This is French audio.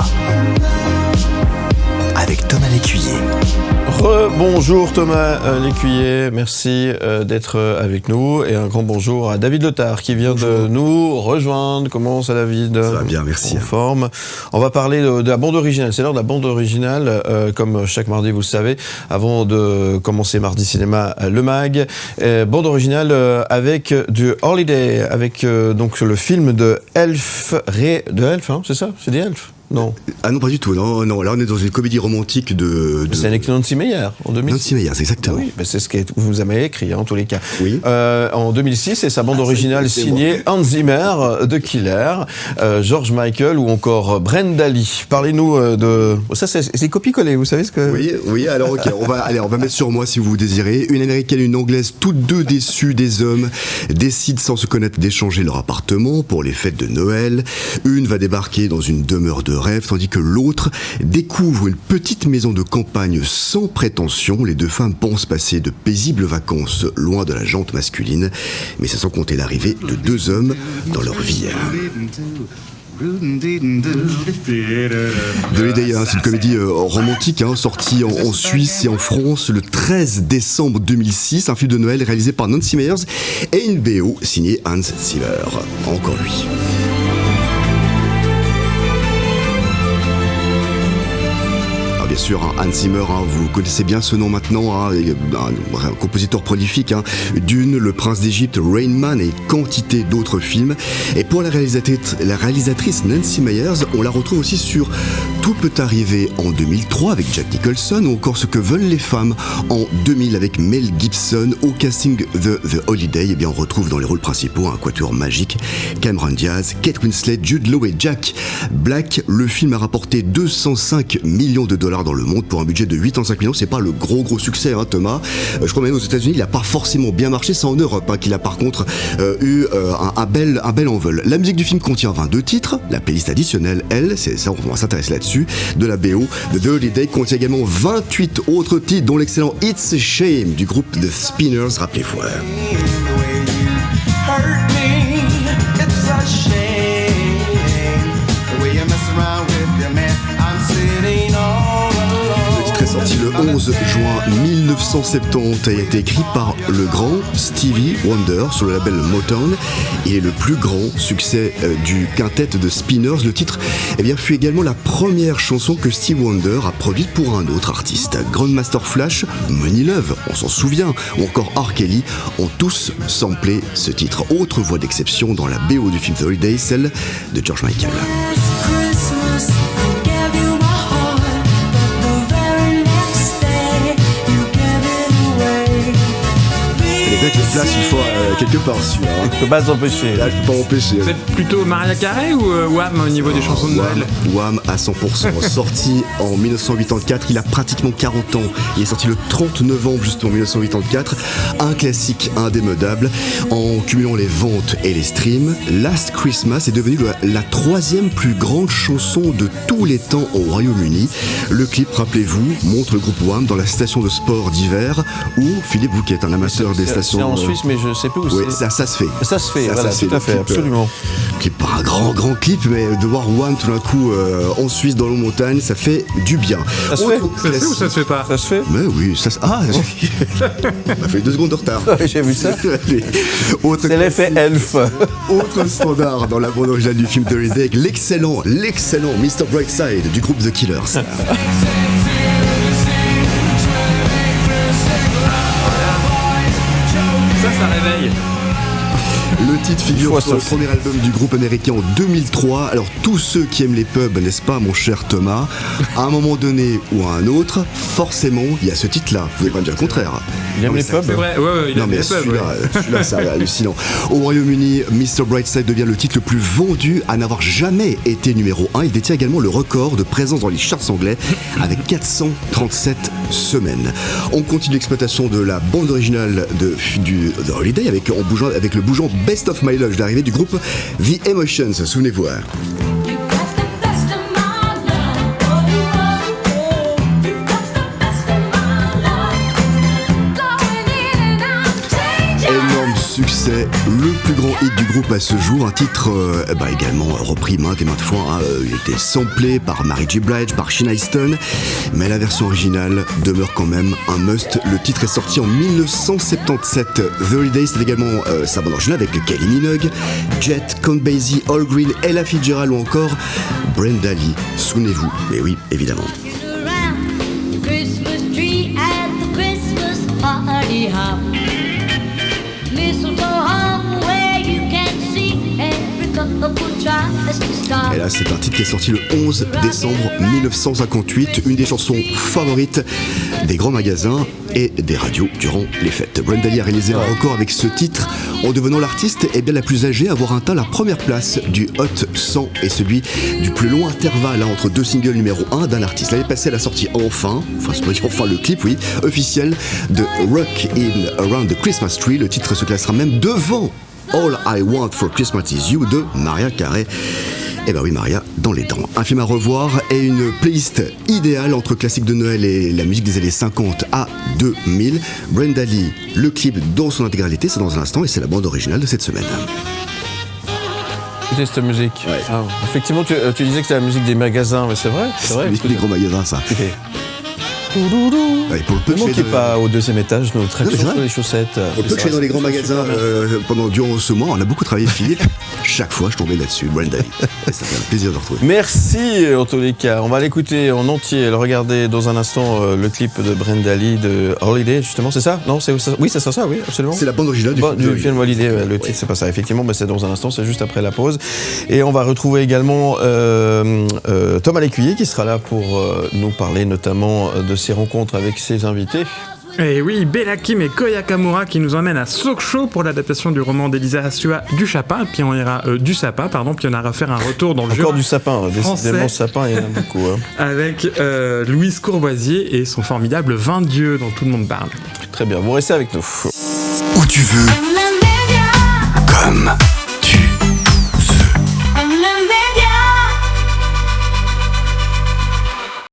cinéma. Avec Thomas Lécuyer. Bonjour Thomas Lécuyer, merci d'être avec nous et un grand bonjour à David Letard qui vient de nous rejoindre. Comment ça David ? Ça va bien, merci. En forme. On va parler de la bande originale, c'est l'heure de la bande originale, comme chaque mardi vous le savez, avant de commencer Mardi Cinéma, le MAG. Bande originale avec du Holiday, avec donc le film de Elf, hein, c'est ça ? C'est des Elfs ? Non. Ah non, pas du tout. Non. Là, on est dans une comédie romantique de... C'est avec Nancy Meyers, en 2006. Nancy Meyers, exactement. Oui, ben c'est ce que vous avez écrit, en tous les cas. Oui. En 2006, et sa bande originale signée Hans Zimmer de Killer, George Michael ou encore Brenda Lee. Parlez-nous de... Ça, c'est copier-coller, vous savez ce que... Oui, alors ok, on va mettre sur moi si vous désirez. Une américaine et une anglaise, toutes deux déçues des hommes, décident sans se connaître d'échanger leur appartement pour les fêtes de Noël. Une va débarquer dans une demeure de rêve, tandis que l'autre découvre une petite maison de campagne sans prétention. Les deux femmes pensent passer de paisibles vacances loin de la jante masculine, mais c'est sans compter l'arrivée de deux hommes dans leur vie. The Holiday, c'est une comédie romantique sortie en Suisse et en France le 13 décembre 2006, un film de Noël réalisé par Nancy Meyers et une BO signée Hans Zimmer. Encore lui. Bien sûr, Hans Zimmer, vous connaissez bien ce nom maintenant, un compositeur prolifique, Dune, Le Prince d'Égypte, Rain Man et quantité d'autres films. Et pour la réalisatrice Nancy Meyers, on la retrouve aussi sur Tout peut arriver en 2003 avec Jack Nicholson ou encore Ce que veulent les femmes en 2000 avec Mel Gibson. Au casting de The Holiday, on retrouve dans les rôles principaux un quatuor magique, Cameron Diaz, Kate Winslet, Jude Law et Jack Black. Le film a rapporté 205 millions de dollars dans le monde pour un budget de 85 millions. C'est pas le gros succès, Thomas. Je crois même aux États-Unis, il a pas forcément bien marché. C'est en Europe qu'il a par contre eu un bel envol. La musique du film contient 22 titres. La playlist additionnelle, c'est ça, on va s'intéresser là-dessus, de la BO de The Holiday contient également 28 autres titres, dont l'excellent It's a Shame du groupe The Spinners. Rappelez-vous. Sorti le 11 juin 1970, a été écrit par le grand Stevie Wonder sur le label Motown et est le plus grand succès du quintet de Spinners. Le titre fut également la première chanson que Stevie Wonder a produite pour un autre artiste. Grandmaster Flash, Money Love, on s'en souvient, ou encore R. Kelly ont tous samplé ce titre. Autre voix d'exception dans la BO du film The Holiday, celle de George Michael. Avec une place une fois quelque part celui-là. Je peux pas s'empêcher. Là, je peux pas m'empêcher. C'est plutôt Mariah Carey ou Wham au niveau des chansons de Noël ? Wham à 100%. Sorti en 1984, il a pratiquement 40 ans. Il est sorti le 30 novembre justement 1984. Un classique indémodable. En cumulant les ventes et les streams, Last Christmas est devenu la troisième plus grande chanson de tous les temps au Royaume-Uni. Le clip, rappelez-vous, montre le groupe Wham dans la station de sport d'hiver où Philippe, vous qui êtes un amateur des stations... C'est en Suisse, mais je sais plus où oui, c'est. Ça se fait. Ça se fait, voilà, tout à fait, absolument. Qui est pas un grand clip, mais de voir Wham tout d'un coup en Suisse, dans les montagnes, ça fait du bien. Ça se fait ou ça se fait pas ? Ça se fait. Mais oui, ça se... Ah, on a fait 2 secondes de retard. J'ai vu ça. C'est l'effet Elf. Autre standard dans la bande originale du film The Holiday avec l'excellent Mr. Brightside du groupe The Killers. Ça réveille. Le titre figure sur le premier album du groupe américain en 2003. Alors tous ceux qui aiment les pubs, n'est-ce pas mon cher Thomas, à un moment donné ou à un autre, forcément il y a ce titre-là. Vous pouvez pas me dire le contraire. Il aime les pubs. C'est vrai, ouais, il aime les pubs. Celui-là, c'est hallucinant. Au Royaume-Uni, Mr. Brightside devient le titre le plus vendu à n'avoir jamais été numéro 1. Il détient également le record de présence dans les charts anglais avec 437 semaines. On continue l'exploitation de la bande originale du The Holiday avec le bougeant Best of My Love de l'arrivée du groupe The Emotions, souvenez-vous. c'est le plus grand hit du groupe à ce jour, un titre également repris maintes et maintes fois, hein. Il était samplé par Mary J. Blige, par Sheena Easton, mais la version originale demeure quand même un must. Le titre est sorti en 1977. The Holiday, c'est également sa bande originale avec Kylie Minogue, Jet, Count Basie, Al Green, Ella Fitzgerald ou encore Brenda Lee. Souvenez-vous, mais oui, évidemment. Et là, c'est un titre qui est sorti le 11 décembre 1958, une des chansons favorites des grands magasins et des radios durant les fêtes. Brenda Lee a réalisé un record avec ce titre en devenant l'artiste la plus âgée à avoir atteint la première place du Hot 100 et celui du plus long intervalle entre deux singles numéro 1 d'un artiste. L'année passée, elle a sorti enfin le clip, officiel de Rock in Around the Christmas Tree. Le titre se classera même devant All I Want for Christmas Is You de Mariah Carey. Eh ben oui, Maria, dans les dents. Un film à revoir et une playlist idéale entre classiques de Noël et la musique des années 50 à 2000. Brenda Lee, le clip dans son intégralité, c'est dans un instant et c'est la bande originale de cette semaine. Écoutez cette musique. Ouais. Ah, effectivement, tu disais que c'était la musique des magasins, mais c'est vrai. C'est la musique des gros magasins, ça. Okay. Ouais, pour le peu ne manquez pas au deuxième étage nos tractions sur les chaussettes. Pour le peu que je suis dans les grands magasins durant ce mois, on a beaucoup travaillé Philippe. Chaque fois, je tombais là-dessus, Brenda Lee. Ça fait un plaisir de le retrouver. Merci en tous les cas. On va l'écouter en entier et le regarder dans un instant, le clip de Brenda Lee de Holiday, justement, c'est ça? Non, oui, c'est ça, oui, absolument. C'est la bande originale du film Holiday. Le titre, c'est pas ça, effectivement, mais c'est dans un instant, c'est juste après la pause. Et on va retrouver également Thomas Lécuyer qui sera là pour nous parler notamment de ses rencontres avec ses invités. Et oui, Bella Kim et Koya Kamura qui nous emmènent à Sokcho pour l'adaptation du roman d'Elisa Asua du Sapin, puis on ira puis on ira faire un retour dans le jeu. Encore du sapin, décidément sapin, il y en a beaucoup. Hein. Avec Louise Courvoisier et son formidable Vin Dieu dont tout le monde parle. Très bien, vous restez avec nous. Où tu veux, comme